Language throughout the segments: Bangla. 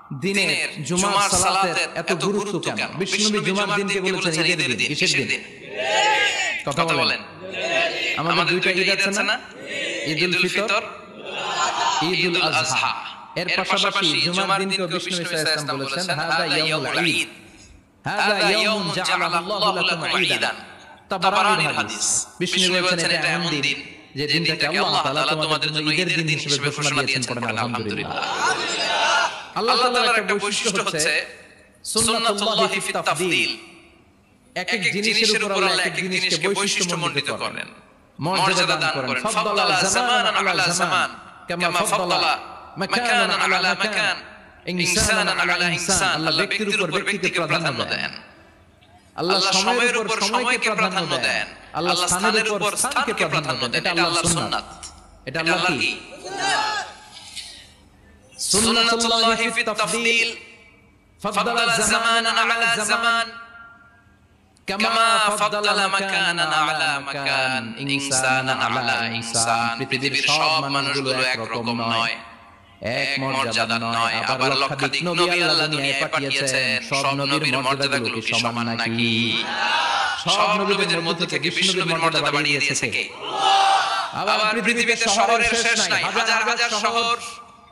দিনের জুমার সালাতের এত গুরুত্ব কেন? বিশ্বনবী জুমার দিনকে বলেছেন ঈদের দিন। কিসের দিন? কথা বলেন। আমাদের দুইটা ঈদ আছে না? ঈদুল ফিতর, ঈদুল আযহা। এর পাশাপাশি জুমার দিনকে বিশ্বনবী সাল্লাল্লাহু আলাইহি ওয়াসাল্লাম বলেছেন হাযা ইয়াউমুল ঈদ, হাযা ইয়াউমুন জাআলাল্লাহু লাকুম ঈদান। তাবারানির হাদিস। বিশ্বনবী বলেছেন এটা এমন দিন যে দিনটাকে আল্লাহ তাআলা তোমাদের জন্য ঈদের দিন হিসেবে ঘোষণা দিয়েছেন। পড়েন আলহামদুলিল্লাহ। আল্লাহ তাআলার একটা বৈশিষ্ট্য হচ্ছে সুন্নাতুল্লাহি ফিত তাফদীল। এক এক জিনিসের উপর আল্লাহ এক এক জিনিসকে বৈশিষ্ট্যমণ্ডিত করেন, মর্যাদা দান করেন। ফাদ্দালা জামানান আলা জামান কামা ফাদ্দালা মাকানান আলা মাকান, ইনসানান আলা ইনসান। আল্লাহ ব্যক্তির উপর ব্যক্তিকে প্রাধান্য দেন, আল্লাহ সময়ের উপর সময়কে প্রাধান্য দেন, আল্লাহ স্থানের উপর স্থানকে প্রাধান্য দেন। এটা আল্লাহর সুন্নাত। এটা আল্লাহর কি? সুন্নাতুল্লাহি ফিত তাফদীল। ফাদ্দালা জামানান আলা জামান কামা ফাদ্দালা মাকানান আলা মাকান, ইনসানান আলা ইনসান। পৃথিবীর সব মানুষগুলো এক রকম নয়, এক মর্যাদা নয়। আবার লক্ষাধিক নবী আল্লাহ দুনিয়ায় পাঠিয়েছেন। সব নবীর মর্যাদাগুলো কি সমান নাকি? সব নবীদের মধ্যে থেকে বিশ্বনবীর মর্যাদা বাড়িয়ে দিয়েছে কে? আবার পৃথিবীতে শহরের শেষ নাই। হাজার হাজার শহর,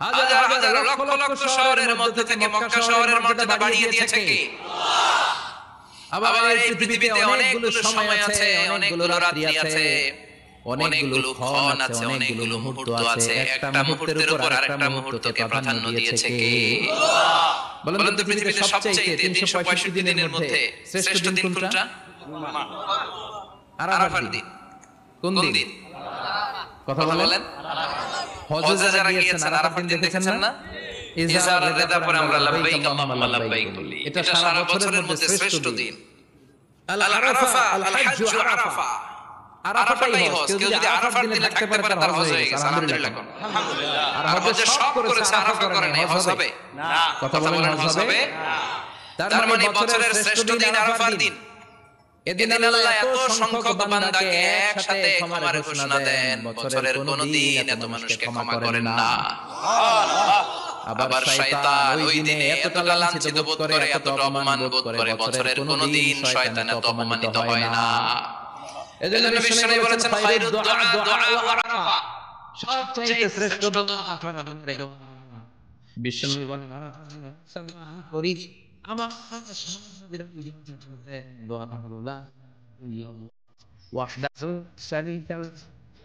হাজার হাজার লক্ষ লক্ষ শহরের মধ্যে থেকে মক্কা শহরের মর্যাদা বাড়িয়ে দিয়েছে কে? আবার এই পৃথিবীতে অনেকগুলো সময় আছে, অনেকগুলো রাত্রি আছে, অনেকগুলো ক্ষণ আছে, অনেকগুলো মুহূর্ত আছে। একটা মুহূর্তের উপর আরেকটা মুহূর্তকে প্রাধান্য দিয়েছে কে? বলেন তো, পৃথিবীতে সবচেয়ে 365 দিনের মধ্যে শ্রেষ্ঠ দিন কোনটা? আরাফার দিন। কোন দিন? কথা বলেন। হজে যারা গিয়েছেন আরাফার দিন দেখেছেন না? ইজার রেদা পরে আমরা লাব্বাইক আল্লাহুম্মা লাব্বাইক বলি। এটা সারা বছরের মধ্যে শ্রেষ্ঠ দিন। আল আরাফা, আল হজ্জ আরাফা। আরাফাটাই হজ। কেউ যদি আরাফার দিনে থাকতে পারে তার হজ হয়ে গেছে। আলহামদুলিল্লাহ। আর হজে সব করেছে, আরাফা করে নাই, হজ হবে না। কথা বলেন, হজ হবে? তার মানে বছরের শ্রেষ্ঠ দিন আরাফার দিন। এদিন আল্লাহ এত সংখ্যক বান্দাকে একসাথে ক্ষমার ঘোষণা দেন, বছরের কোন দিন এত মানুষকে ক্ষমা করেন না। আবার শয়তান ওই দিনে এতটা লাঞ্ছিত বোধ করে, এতটা অপমান বোধ করে, বছরের কোন দিন শয়তান এত অপমানিত হয় না। এজন্য বিশ্বনবী বলেছেন খায়রুদ দুআ দুআ আরাফা। সবচেয়ে শ্রেষ্ঠ দোয়া আরাফা। বিশ্বনবী বলেন করি আমার দোয়া হলো ওয়াহদাহু শারীকা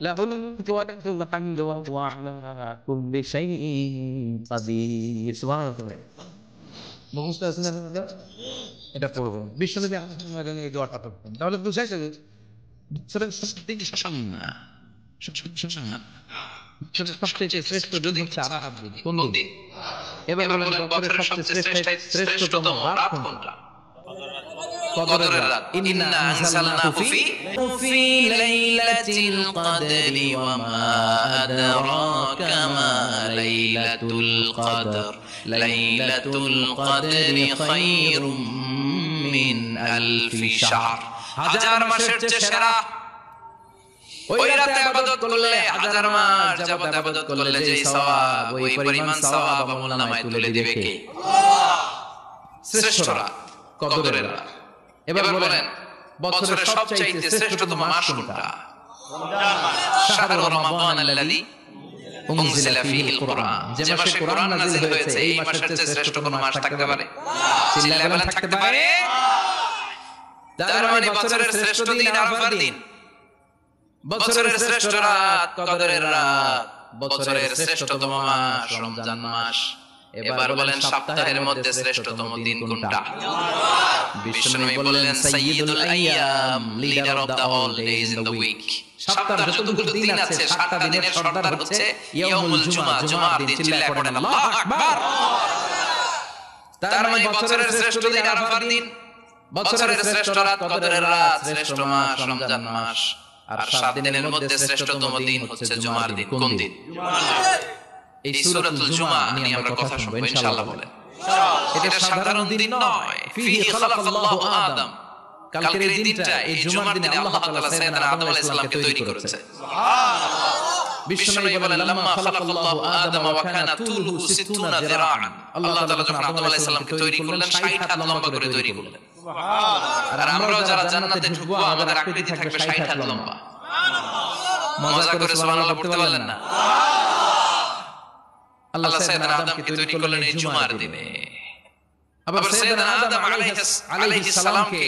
লাহুল মুলকু ওয়া লাহুল হামদু ওয়া হুয়া আলা কুল্লি শাইইন কাদির। সুবহানাল্লাহ। মুখস্থ আছে না? এটা পড়ব। বিশ্বনবী এই দোয়াটা পড়বেন, তাহলে বুঝা যাবে সবচেয়ে শ্রেষ্ঠ দিন হচ্ছে আরাফার দিন। কোন দিন? এবার বলেন বছরের সবচেয়ে শ্রেষ্ঠতম রাত কোনটা? কদরের রাত। ইন্না আনজালনাহু ফি লাইলাতিল কদরি ওয়া মা আদরাকা মা লাইলাতুল কদর। লাইলাতুল কদরি খায়রুম মিন আলফি শাহর। হাজার মাসের চেয়ে সেরা। ওই রাতে ইবাদত করলে, হাজার মাস যাবত ইবাদত করলে যে সওয়াব, ওই পরিমাণ সওয়াব আমলনামায় তুলে দিবে কে? শ্রেষ্ঠ রাত, কদরের রাত। এবার বলেন বছরের সবচেয়ে শ্রেষ্ঠতম মাস কোনটা? শাহরু রমাদান আল্লাযী উনজিলা ফীহিল কুরআন। যে মাসে কুরআন নাযিল হয়েছে, এই মাসের চেয়ে শ্রেষ্ঠতম মাস থাকতে পারে? চিল্লায়ে বলেন থাকতে পারে? তার মানে বছরের শ্রেষ্ঠ দিন আরাফার দিন, বছরের শ্রেষ্ঠ রাত কদরের রাত, বছরের শ্রেষ্ঠতম মাস রমজান মাস। এবার বলেন সপ্তাহের মধ্যে শ্রেষ্ঠতম দিন কোনটা? বিশ্বনবী বললেন সাইয়্যিদুল আইয়াম, leader of the all days in the week. সপ্তাহের যতগুলো দিন আছে, 7টা দিনের সর্দার হচ্ছে ইয়াউমুল জুমআ, জুমার দিন। চিল্লায়ে পড়েন আল্লাহু আকবার। তার মানে বছরের শ্রেষ্ঠ দিন আরাফার দিন, বছরের শ্রেষ্ঠ রাত কদরের রাত, শ্রেষ্ঠ মাস রমজান মাস। আর 7 দিনের মধ্যে শ্রেষ্ঠতম দিন হচ্ছে জুমার দিন। কোন দিন? এই সূরাতুল জুমা নিয়ে আমরা কথা শুনবো ইনশাআল্লাহ। বলেন এটা সাধারণ দিন নয়। ফিহি খালাকাল্লাহু আদম। কালকের এই দিনটা, এই জুমার দিনে আল্লাহ তাআলা সাইয়েদনা আদম আলাইহিস সালামকে তৈরি করেছে। সুবহানাল্লাহ। বিশ্বনবী বলেন লাম্মা খালাকাল্লাহু আদম ওয়া কানা তুলহু 60 যিরাআন, আল্লাহ তাআলা যখন আদম আলাইহিস সালামকে তৈরি করলেন 60 হাত লম্বা করে তৈরি করলেন। সুবহানাল্লাহ। আর আমরাও যারা জান্নাতে ঢুকবো আমাদের আকৃতি থাকবে 60 হাত লম্বা। সুবহানাল্লাহ। মজা করে সুবহানাল্লাহ পড়তে পারলেন না? আল্লাহ সাইয়েদনা আদমকে তৈরি করলেন এই জুমার দিনে। আবার সাইয়েদনা আদম আলাইহিস সালামকে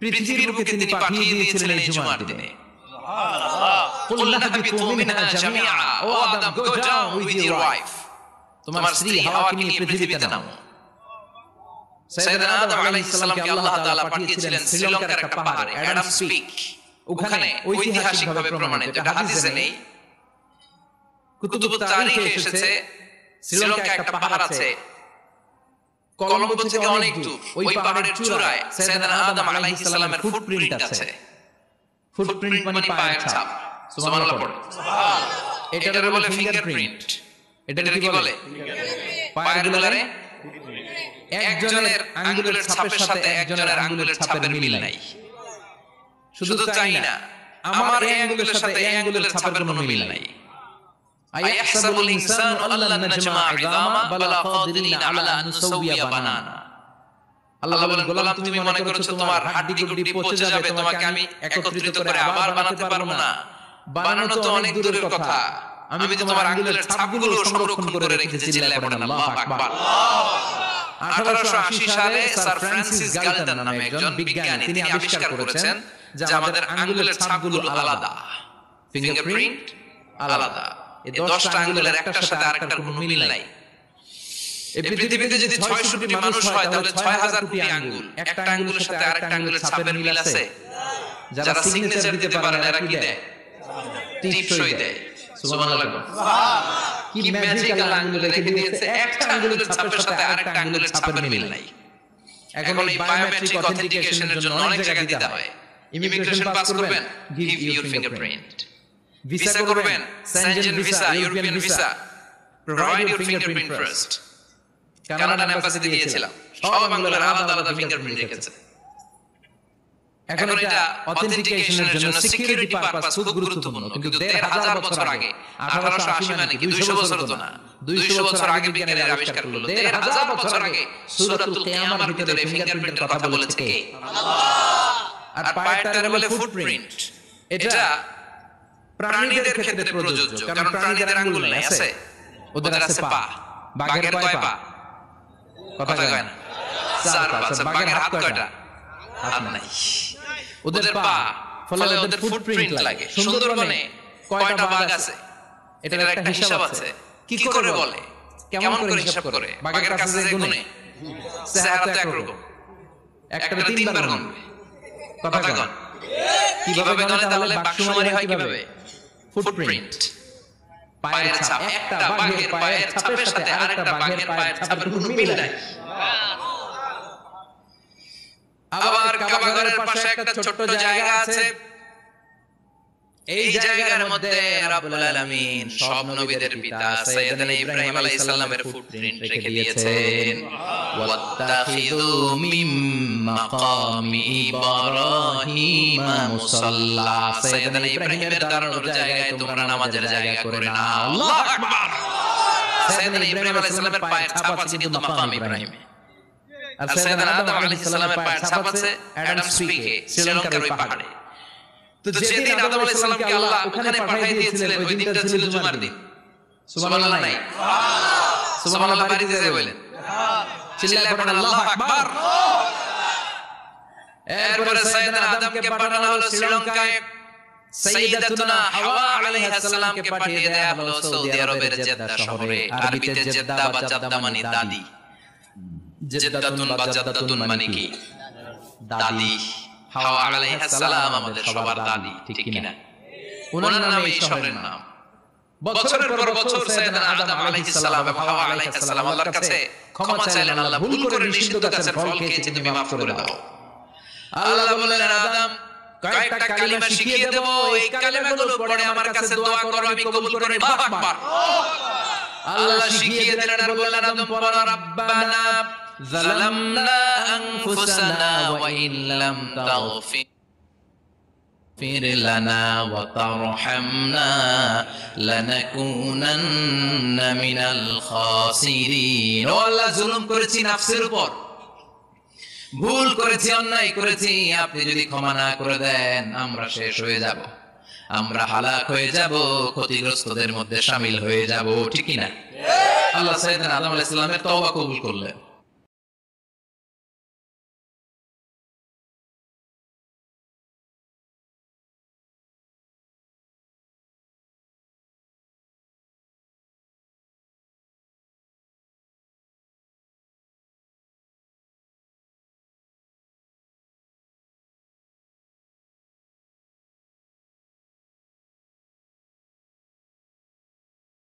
পৃথিবীর বুকে তিনি পাঠিয়ে দিয়েছিলেন এই জুমার দিনে। সুবহানাল্লাহ। কুলনা হাবিতু মিনহা জামিআ, ও Adam go down with your wife, তোমার স্ত্রী হাওয়াকে নিয়ে পৃথিবীতে নামো। সাইয়েদনা আদম আলাইহিস সালামকে আল্লাহ তাআলা পাঠিয়েছিলেন শ্রীলঙ্কার একটা পাহাড়ে, অ্যাডামস পিক। ওখানে ঐতিহাসিকভাবে প্রমাণিত, এটা হাদিসে নেই, কুতুবুত তারিখে এসেছে। শ্রীলঙ্কায় একটা পাহাড় আছে, কলম্বো থেকে অনেক দূর। ওই পাহাড়ের চূড়ায় সাইয়েদনা আদম আলাইহিস সালামের ফুটপ্রিন্ট আছে। ফুটপ্রিন্ট মানে পায়ের ছাপ। সুবহানাল্লাহ পড়ে। সুবহানাল্লাহ। এটাকে বলে ফিঙ্গারপ্রিন্ট। এটাকে কি বলে? পায়ের গুলারে একজনের আঙ্গুলের ছাপের সাথে একজনের আঙ্গুলের ছাপের মিল নাই। শুধু তাই না, আমার এই আঙ্গুলের সাথে এই আঙ্গুলের ছাপের কোনো মিল নাই। আয়াহসাবুল ইনসানু আল্লান নাজমা ইযামা বালা কাদিরিন আলা আন নুসাউইয়া বানানা। আল্লাহ বলেন, গোলাম তুমি মনে করেছো তোমার হাড্ডি গুড্ডি পচে যাবে, তোমাকে আমি একত্রিত করে আবার বানাতে পারবো না? বানানো তো অনেক দূরের কথা, আমি তোমার আঙ্গুলের ছাপগুলো সংরক্ষণ করে রেখেছি। চিল্লায়ে পড়েন আল্লাহু আকবার। 1880 সালে স্যার ফ্রান্সিস গালটন নামে একজন বিজ্ঞানী তিনি আবিষ্কার করেছেন যে আমাদের আঙ্গুলের ছাপগুলো আলাদা, ফিঙ্গারপ্রিন্ট আলাদা। এই 10টা আঙ্গুলের একটার সাথে আরেকটার কোনো মিল নাই। এই পৃথিবীতে যদি 600 কোটি মানুষ হয় তাহলে 6000 কোটি আঙ্গুল, একটা আঙ্গুলের সাথে আরেকটা আঙ্গুলের ছাপের মিল আছে? যারা সিগনেচার দিতে পারে এরা কি দেয়? টিপসই দেয়। সুবহানাল্লাহ। কি ম্যাজিক্যাল আঙ্গুল রেখে দিয়েছে, একটা আঙ্গুলের ছাপের সাথে আরেকটা আঙ্গুলের ছাপের মিল নাই। এখন এই বায়োমেট্রিক অথেন্টিকেশনের জন্য অনেক জায়গায় দিতে হয়। ইমিগ্রেশন পাস করবেন, গিভ ইওর ফিঙ্গারপ্রিন্ট। ভিসা করবেন, Schengen visa, European visa, provide your fingerprint first. Canada এম্বাসিতে গিয়েছিলাম, সব আঙ্গুলের আলাদা আলাদা ফিঙ্গারপ্রিন্ট রেখেছে। এখন এটা অথেন্টিকেশনের জন্য সিকিউরিটি পারপাস খুব গুরুত্বপূর্ণ। কিন্তু 1500 বছর আগে, 1880 মানে কি 200 বছর তো না, 200 বছর আগে বিজ্ঞানীরা আবিষ্কার করলো। 1500 বছর আগে সূরাতুল কিয়ামার ভিতরে ফিঙ্গারপ্রিন্টের কথা বলেছে কে? আল্লাহ। আর পায়েরটার বলে ফুটপ্রিন্ট। এটা প্রাণীদের ক্ষেত্রে প্রযোজ্য, কারণ প্রাণীদের আঙ্গুল নাই, আছে? ওদের আছে পা। বাঘের কয় পা? কথা কয় না? 4 পা। বাঘের হাত কয়টা? হাত নাই। ওদের পা, ফলে ওদের ফুটপ্রিন্ট লাগে। সুন্দরবনে কয়টা বাঘ আছে? এটার একটা হিসাব আছে। কি করে বলে? কেমন করে হিসাব করে? বাঘের কাছে যে গুনে, চেহারা তো একরকম, একটা 3 বার গুনবে। কথা কন। কিভাবে গণে তাহলে? বাক্সমারি হয় কিভাবে? ফুটপ্রিন্ট, পায়ের ছাপ। একটা বাঘের পায়ের ছাপের সাথে আরেকটা বাঘের পায়ের ছাপের কোনো মিল নাই। আবার কাবা ঘরের পাশে একটা ছোট্ট জায়গা আছে। এই জায়গার মধ্যে রব্বুল আলামিন সব নবীদের পিতা সাইয়েদনা ইব্রাহিম আলাইহিস সালামের ফুটপ্রিন্ট রেখে দিয়েছেন। ওয়াত্তাখিযু মিন মাকামি ইব্রাহিম মুসাল্লা। সাইয়েদনা ইব্রাহিমের দাঁড়ানোর জায়গায় তোমরা নামাজের জায়গা করে নাও। আল্লাহু আকবার। সাইয়েদনা ইব্রাহিম আলাইহিস সালামের পায়ের ছাপ আছে কিন্তু মাকাম ইব্রাহিমে। আর সাইয়েদনা আদম আলাইহিস সালামের পায়ের ছাপ আছে অ্যাডামস পিকে, শ্রীলঙ্কার ওই পাহাড়ে। তো যেদিন আদম আলাইহিস সালামকে আল্লাহ ওখানে পাঠিয়ে দিয়েছিলেন ওই দিনটা ছিল জুমার দিন। সুবহানাল্লাহ নাই? সুবহানাল্লাহ বাড়ি দিয়ে বলেন, চিল্লায়ে পড়েন আল্লাহু আকবার। এরপরে সাইয়েদনা আদমকে পাঠানো হলো শ্রীলঙ্কায়। সাইয়্যিদাতুনা হাওয়া আলাইহিস সালামকে পাঠিয়ে দেয়া হলো সৌদি আরবের জেদ্দা শহরে। আরবিতে জেদ্দা বা জাদ্দা মানে দাদি। জেদ্দাতুন বা জাদ্দাতুন মানে কি? দাদি। হাওয়া আলাইহিস সালাম আমাদের সবার দাদি, ঠিক কি না? ওনার নামে এই শহরের নাম। বছরের পর বছর সাইয়েদনা আদম আলাইহিস সালাম এবং হাওয়া আলাইহিস সালাম আল্লাহর কাছে ক্ষমা চাইলেন, আল্লাহ ভুল করে নিষিদ্ধ গাছের ফল খেয়েছি, তুমি মাফ করে দাও। আল্লাহ বললেন, আদম কয়েকটা কালিমা শিখিয়ে দেব, এই কালিমাগুলো পড়ে আমার কাছে দোয়া করো, আমি কবুল করে নেব। আল্লাহু আকবার। আল্লাহ শিখিয়ে দিলেন আর বললেন, আদম পড়ো, রাব্বানা যালামনা আনফুসানা ওয়া ইন লাম তাগফির فاغفر لنا وترحمنا لنكونن من الخاسرين ও আল্লাহ জুলুম করেছি নাফসের উপর ভুল করেছি অন্যায় করেছি আপনি যদি ক্ষমা না করে দেন আমরা শেষ হয়ে যাব আমরা হালাক হয়ে যাব ক্ষতিগ্রস্তদের মধ্যে শামিল হয়ে যাব ঠিক কি না আল্লাহ সাইয়েদনা আদম আলাইহিস সালামের তওবা কবুল করলেন